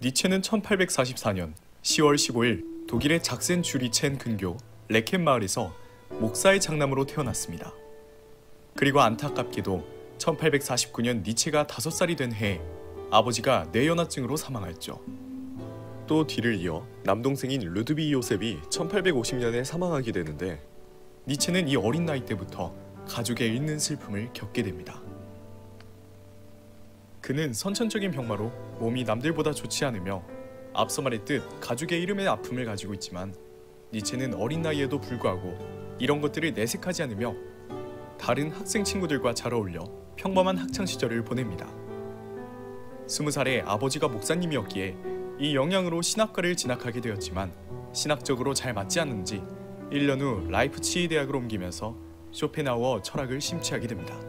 니체는 1844년 10월 15일 독일의 작센 쥬리첸 근교 레켄 마을에서 목사의 장남으로 태어났습니다. 그리고 안타깝게도 1849년 니체가 5살이 된 해에 아버지가 뇌연화증으로 사망했죠. 또 뒤를 이어 남동생인 루드비 요셉이 1850년에 사망하게 되는데 니체는 이 어린 나이 때부터 가족의 잃는 슬픔을 겪게 됩니다. 그는 선천적인 병마로 몸이 남들보다 좋지 않으며 앞서 말했듯 가족의 이름의 아픔을 가지고 있지만 니체는 어린 나이에도 불구하고 이런 것들을 내색하지 않으며 다른 학생 친구들과 잘 어울려 평범한 학창시절을 보냅니다. 20살에 아버지가 목사님이었기에 이 영향으로 신학과를 진학하게 되었지만 신학적으로 잘 맞지 않는지 1년 후 라이프치히 대학을 옮기면서 쇼펜하우어 철학을 심취하게 됩니다.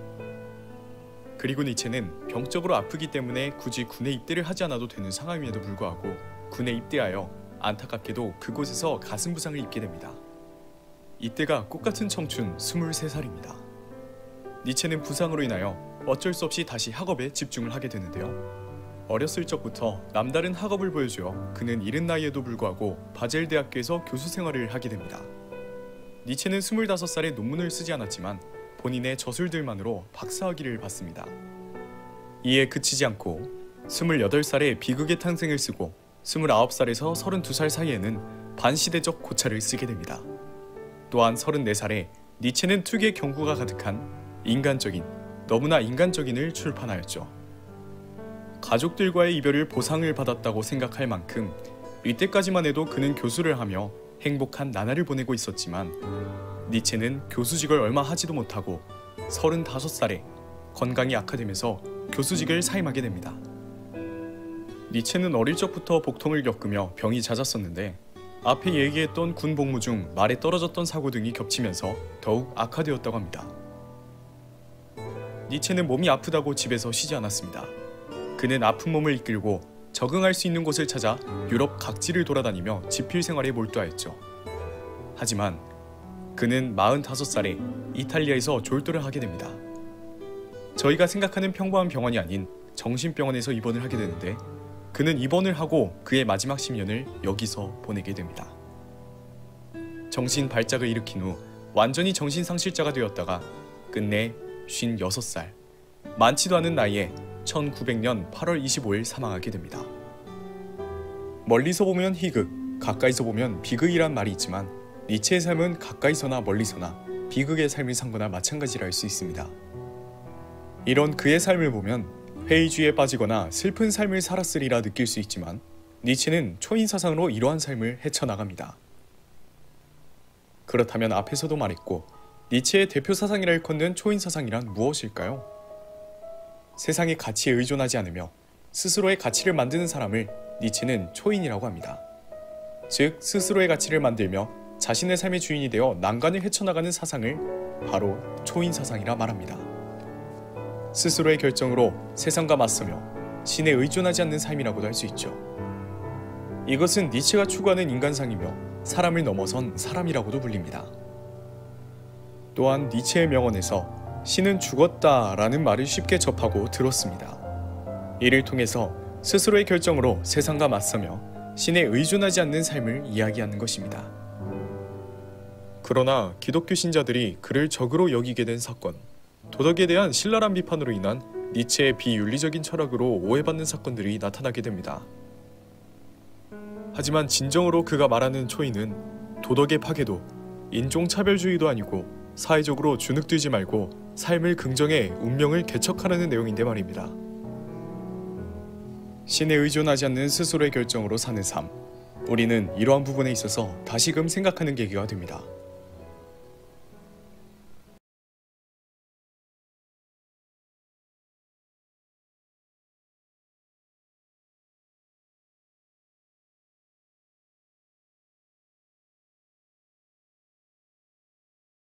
그리고 니체는 병적으로 아프기 때문에 굳이 군에 입대를 하지 않아도 되는 상황임에도 불구하고 군에 입대하여 안타깝게도 그곳에서 가슴 부상을 입게 됩니다. 이때가 꽃같은 청춘 23살입니다. 니체는 부상으로 인하여 어쩔 수 없이 다시 학업에 집중을 하게 되는데요. 어렸을 적부터 남다른 학업을 보여주어 그는 이른 나이에도 불구하고 바젤 대학교에서 교수 생활을 하게 됩니다. 니체는 25살에 논문을 쓰지 않았지만 본인의 저술들만으로 박사학위를 받습니다. 이에 그치지 않고 28살에 비극의 탄생을 쓰고 29살에서 32살 사이에는 반시대적 고찰을 쓰게 됩니다. 또한 34살에 니체는 특유의 경구가 가득한 인간적인, 너무나 인간적인을 출판하였죠. 가족들과의 이별을 보상을 받았다고 생각할 만큼 이때까지만 해도 그는 교수를 하며 행복한 나날을 보내고 있었지만 니체는 교수직을 얼마 하지도 못하고 35살에 건강이 악화되면서 교수직을 사임하게 됩니다. 니체는 어릴 적부터 복통을 겪으며 병이 잦았었는데 앞에 얘기했던 군 복무 중 말에 떨어졌던 사고 등이 겹치면서 더욱 악화되었다고 합니다. 니체는 몸이 아프다고 집에서 쉬지 않았습니다. 그는 아픈 몸을 이끌고 적응할 수 있는 곳을 찾아 유럽 각지를 돌아다니며 지필 생활에 몰두하였죠. 하지만 그는 45살에 이탈리아에서 졸도를 하게 됩니다. 저희가 생각하는 평범한 병원이 아닌 정신병원에서 입원을 하게 되는데 그는 입원을 하고 그의 마지막 10년을 여기서 보내게 됩니다. 정신 발작을 일으킨 후 완전히 정신상실자가 되었다가 끝내 56살, 많지도 않은 나이에 1900년 8월 25일 사망하게 됩니다. 멀리서 보면 희극, 가까이서 보면 비극이란 말이 있지만 니체의 삶은 가까이서나 멀리서나 비극의 삶을 산 거나 마찬가지라 할 수 있습니다. 이런 그의 삶을 보면 회의주의에 빠지거나 슬픈 삶을 살았으리라 느낄 수 있지만 니체는 초인 사상으로 이러한 삶을 헤쳐나갑니다. 그렇다면 앞에서도 말했고 니체의 대표 사상이라 일컫는 초인 사상이란 무엇일까요? 세상의 가치에 의존하지 않으며 스스로의 가치를 만드는 사람을 니체는 초인이라고 합니다. 즉 스스로의 가치를 만들며 자신의 삶의 주인이 되어 난관을 헤쳐나가는 사상을 바로 초인 사상이라 말합니다. 스스로의 결정으로 세상과 맞서며 신에 의존하지 않는 삶이라고도 할 수 있죠. 이것은 니체가 추구하는 인간상이며 사람을 넘어선 사람이라고도 불립니다. 또한 니체의 명언에서 신은 죽었다 라는 말을 쉽게 접하고 들었습니다. 이를 통해서 스스로의 결정으로 세상과 맞서며 신에 의존하지 않는 삶을 이야기하는 것입니다. 그러나 기독교 신자들이 그를 적으로 여기게 된 사건, 도덕에 대한 신랄한 비판으로 인한 니체의 비윤리적인 철학으로 오해받는 사건들이 나타나게 됩니다. 하지만 진정으로 그가 말하는 초인은 도덕의 파괴도, 인종차별주의도 아니고 사회적으로 주눅들지 말고 삶을 긍정해 운명을 개척하라는 내용인데 말입니다. 신에 의존하지 않는 스스로의 결정으로 사는 삶, 우리는 이러한 부분에 있어서 다시금 생각하는 계기가 됩니다.